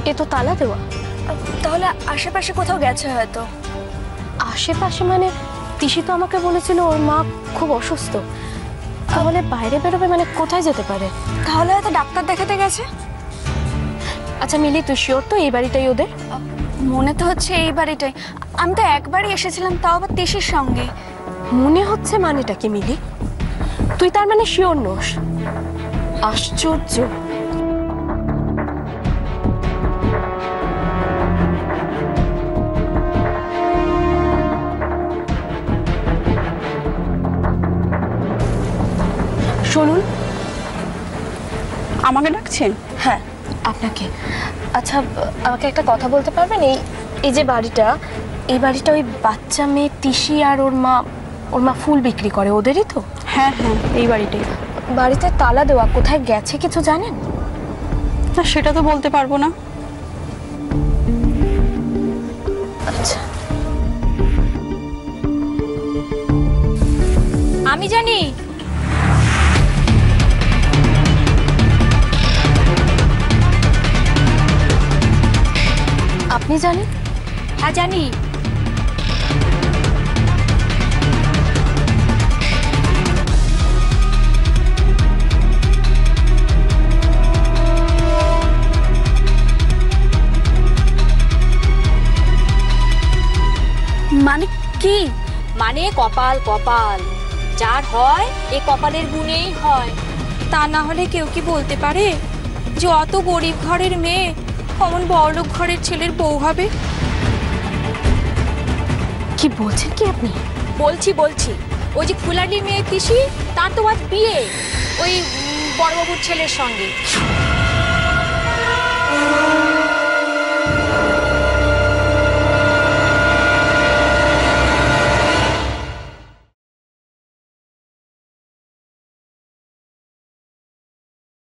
এ তো তালা দেওয়া। তাহলে আশেপাশে কোথাও গেছে হয়তো। আশেপাশে মানে তিশি তো আমাকে বলেছিল ওর মা খুব অসুস্থ, তাহলে বাইরে বেরোবে মানে কোথায় যেতে পারে? তাহলে হয়তো ডাক্তার দেখাতে গেছে। আচ্ছা মিলি, তুই শিওর তো এই বাড়িটাই ওদের? মনে তো হচ্ছে এই বাড়িটাই। আমি তো একবারই এসেছিলাম, তাও আবার তিশির সঙ্গে। মনে হচ্ছে মানেটা কি মিলি? তুই তার মানে শিওর নোস? আশ্চর্য। শুনুন, আমাকে ডাকছেন? হ্যাঁ আপনাকে। আচ্ছা আমাকে একটা কথা বলতে পারবেন? এই যে বাড়িটা, এই বাড়িটা ওই বাচ্চা মেয়ে তিশি আর ওর মা ফুল বিক্রি করে, ওদেরই তো? হ্যাঁ হ্যাঁ, এই বাড়িটাই। বাড়িতে তালা দেওয়া, কোথায় গেছে কিছু জানেন? না, সেটা তো বলতে পারবো না। আচ্ছা আমি জানি। আপনি জানেন? হ্যাঁ জানি। মানে কি? মানে কপাল, কপাল যার হয় এই কপালের গুণেই হয়। তা না হলে কেউ কি বলতে পারে যে অত গরিব ঘরের মেয়ে অমন বড়লোক ঘরের ছেলের বউ হবে? কি বলছেন কি আপনি? বলছি ওই যে ফুলারির মেয়ে তিশি, তার তো আজ বিয়ে ওই বড়বাবুর ছেলের সঙ্গে।